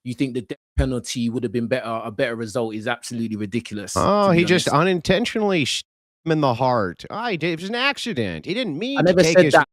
you think the death penalty would have been a better result is absolutely ridiculous. Oh, he just unintentionally shot him in the heart. It was an accident. He didn't mean I never to take said his that.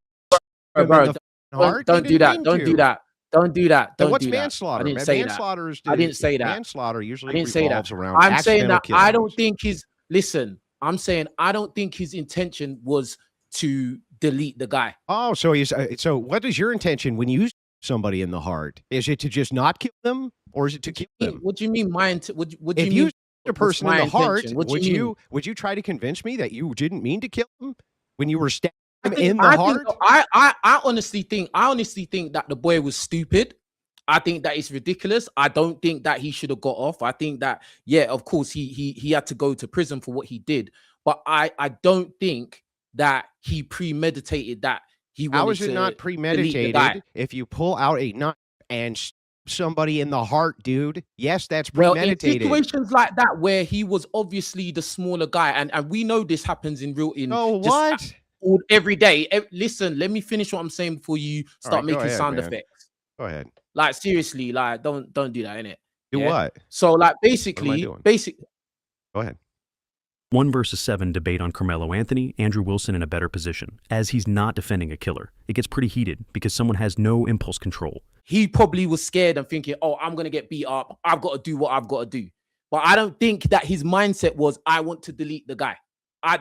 Bro, heart. Don't do that. Don't do that. Don't do that. Then Don't what's do that. manslaughter? I didn't say Manslaughter that. is I didn't say that. Manslaughter usually I didn't say that. revolves around I'm saying that accidental I don't killings. think his listen. I'm saying I don't think his intention was to delete the guy. Oh, so so what is your intention when you shoot somebody in the heart? Is it to just not kill them, or is it to kill them? What do you mean? What do If you you mean? shoot a person in the heart, would you you try to convince me that you didn't mean to kill them when you were stabbing him think, in the I heart? Think, I honestly think that the boy was stupid. I think that it's ridiculous. I don't think that he should have got off. I think that, yeah, of course, he had to go to prison for what he did. But I don't think that he premeditated that. How is it not premeditated if you pull out a knife and somebody in the heart, dude? Yes, that's premeditated. Well, in situations like that where he was obviously the smaller guy, and we know this happens in every day. Listen, let me finish what I'm saying before you start making sound effects. Go ahead. Like, seriously, like don't do that, innit? Do what? So like basically. Go ahead. 1 versus 7 debate on Karmelo Anthony, Andrew Wilson in a better position, as he's not defending a killer. It gets pretty heated because someone has no impulse control. He probably was scared and thinking, oh, I'm going to get beat up. I've got to do what I've got to do. But I don't think that his mindset was, I want to delete the guy.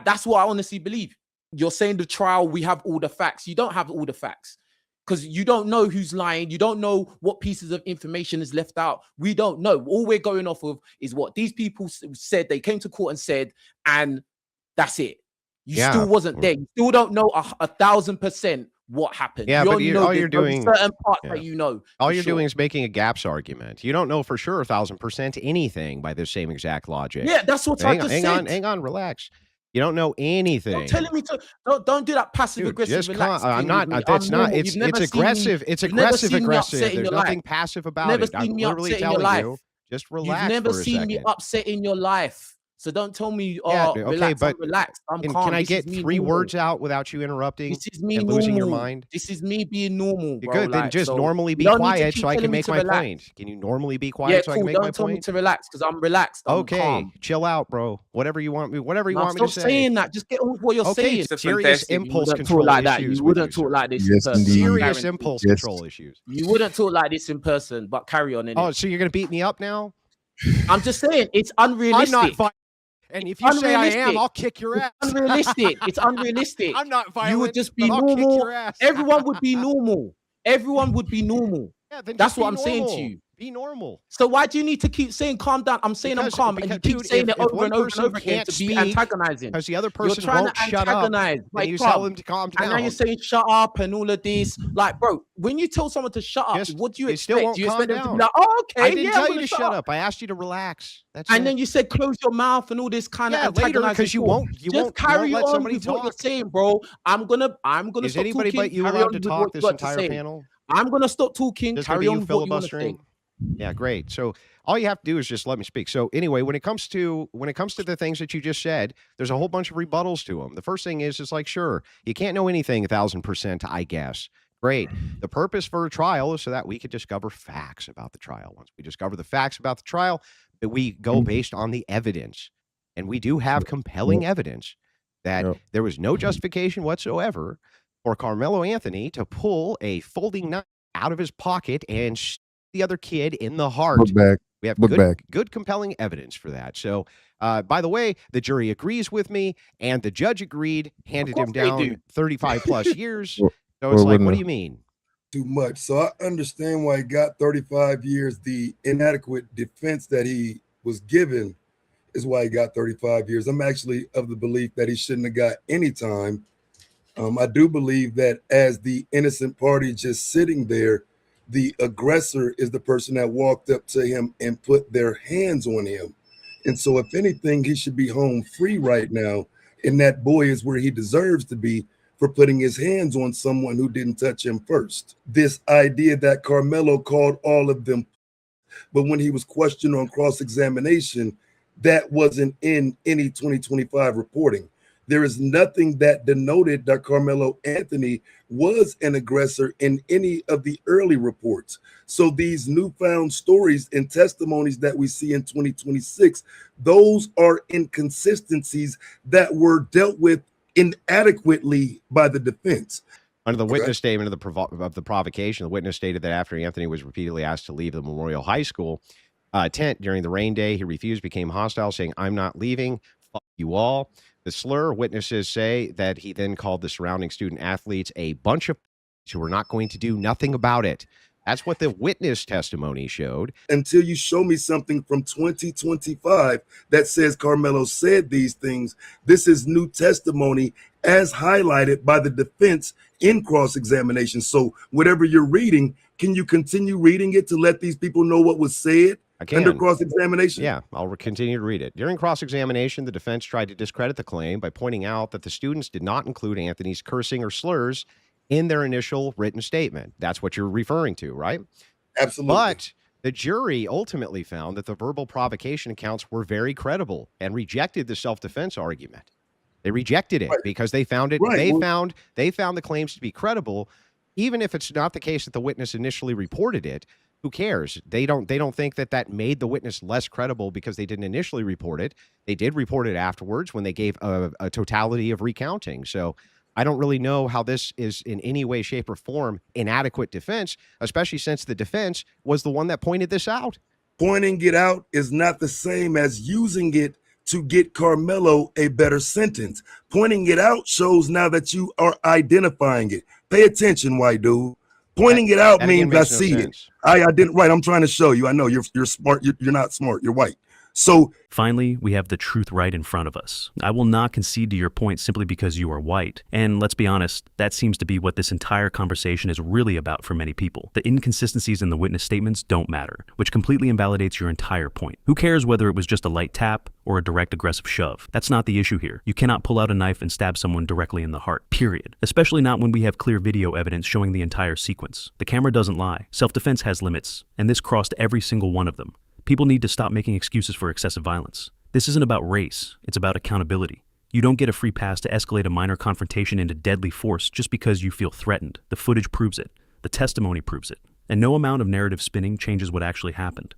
That's what I honestly believe. You're saying the trial, we have all the facts. You don't have all the facts. Because you don't know who's lying. You don't know what pieces of information is left out. We don't know. All we're going off of is what these people said. They came to court and said, and that's it. You still wasn't there. You still don't know 1,000% what happened. Yeah, but all you're doing certain parts that you know. All you're doing is making a gaps argument. You don't know for sure 1,000% anything by the same exact logic. Yeah, that's what I just said. Hang on, relax. You don't know anything. You're telling me to don't do that passive aggressive. Relax. I'm not. That's not. It's aggressive. It's aggressive. There's nothing passive about it. I'm literally telling you, just relax. You've never seen me upset in your life. So don't tell me, relax, I'm relaxed. I'm calm. Can I get 3 words out without you interrupting? This is me losing your mind. This is me being normal. You're good. Then just normally be quiet so I can make my point. Can you normally be quiet so I can make my point? Don't tell me to relax because I'm relaxed. I'm calm. Chill out, bro. Whatever you want me to say. Stop saying that. Just get on with what you're saying. Serious impulse control issues. You wouldn't talk like this in person. Serious impulse control issues. You wouldn't talk like this in person, but carry on. Oh, so you're gonna beat me up now? I'm just saying it's unrealistic. I'm not. And if you say I am, I'll kick your ass. It's unrealistic. It's unrealistic. I'm not violent. You would just be normal. Everyone would be normal. Everyone would be normal. Yeah, then that's what I'm saying to you. Be normal. So why do you need to keep saying calm down? I'm saying I'm calm, and you keep saying it over and over again to be antagonizing. Because the other person won't shut up. Like, you tell them to calm down. And now you're saying shut up and all of this. Like, bro, when you tell someone to shut up, what do you expect? Do you expect them to be like, oh, okay, I didn't tell you to shut up. I asked you to relax. And then you said close your mouth and all this kind of antagonizing. Because you won't carry let on somebody with talk. what you're saying, bro. I'm gonna Is stop anybody talking. but you allowed to talk this entire panel? I'm gonna stop talking. Carry on with what you want to say. Yeah, great. So all you have to do is just let me speak. So anyway, when it comes to the things that you just said, there's a whole bunch of rebuttals to them. The first thing is like, sure, you can't know anything 1,000%, I guess. Great. The purpose for a trial is so that we could discover facts about the trial. Once we discover the facts about the trial, that we go based on the evidence. And we do have compelling evidence that there was no justification whatsoever for Carmelo Anthony to pull a folding knife out of his pocket and the other kid in the heart. We have good compelling evidence for that. So by the way, the jury agrees with me and the judge agreed, handed him down 35 plus years. So it's like, what do you mean? Too much. So I understand why he got 35 years. The inadequate defense that he was given is why he got 35 years. I'm actually of the belief that he shouldn't have got any time. I do believe that as the innocent party just sitting there, the aggressor is the person that walked up to him and put their hands on him. And so if anything, he should be home free right now. And that boy is where he deserves to be for putting his hands on someone who didn't touch him first. This idea that Carmelo called all of them, but when he was questioned on cross-examination, that wasn't in any 2025 reporting. There is nothing that denoted that Carmelo Anthony was an aggressor in any of the early reports. So these newfound stories and testimonies that we see in 2026, those are inconsistencies that were dealt with inadequately by the defense. Under the witness statement of the provocation, the witness stated that after Anthony was repeatedly asked to leave the Memorial High School tent during the rain day, he refused, became hostile, saying, "I'm not leaving. Fuck you all." The slur, witnesses say that he then called the surrounding student athletes a bunch of who were not going to do nothing about it. That's what the witness testimony showed. Until you show me something from 2025 that says Carmelo said these things, this is new testimony as highlighted by the defense in cross-examination. So whatever you're reading, can you continue reading it to let these people know what was said under cross-examination? Yeah, I'll continue to read it. During cross-examination, the defense tried to discredit the claim by pointing out that the students did not include Anthony's cursing or slurs in their initial written statement. That's what you're referring to, right? Absolutely. But the jury ultimately found that the verbal provocation accounts were very credible and rejected the self-defense argument. They rejected it because they found it. They found the claims to be credible, even if it's not the case that the witness initially reported it. Who cares? They don't think that made the witness less credible because they didn't initially report it. They did report it afterwards when they gave a totality of recounting. So I don't really know how this is in any way, shape, or form inadequate defense, especially since the defense was the one that pointed this out. Pointing it out is not the same as using it to get Carmelo a better sentence. Pointing it out shows now that you are identifying it. Pay attention, white dude. Pointing it out means I see it. I didn't. Right. I'm trying to show you. I know you're smart. You're not smart. You're white. So finally, we have the truth right in front of us. I will not concede to your point simply because you are white. And let's be honest, that seems to be what this entire conversation is really about for many people. The inconsistencies in the witness statements don't matter, which completely invalidates your entire point. Who cares whether it was just a light tap or a direct aggressive shove? That's not the issue here. You cannot pull out a knife and stab someone directly in the heart, period. Especially not when we have clear video evidence showing the entire sequence. The camera doesn't lie. Self-defense has limits, and this crossed every single one of them. People need to stop making excuses for excessive violence. This isn't about race, it's about accountability. You don't get a free pass to escalate a minor confrontation into deadly force just because you feel threatened. The footage proves it. The testimony proves it. And no amount of narrative spinning changes what actually happened.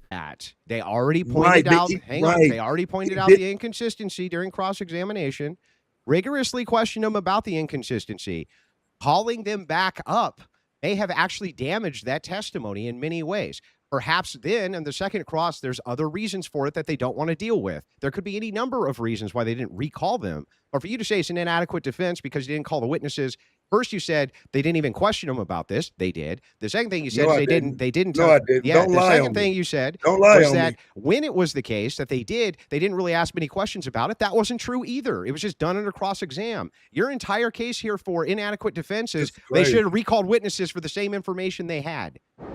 They already pointed out, they already pointed out the inconsistency during cross-examination, rigorously questioned them about the inconsistency. Calling them back up may have actually damaged that testimony in many ways. Perhaps then in the second cross, there's other reasons for it that they don't want to deal with. There could be any number of reasons why they didn't recall them. Or for you to say it's an inadequate defense because you didn't call the witnesses. First, you said they didn't even question them about this. They did. The second thing you said is they didn't. No, I didn't. Yeah, don't the lie second on thing me. you said Don't lie was on that me. when it was the case that they didn't really ask many questions about it. That wasn't true either. It was just done under cross-exam. Your entire case here for inadequate defense is they should have recalled witnesses for the same information they had.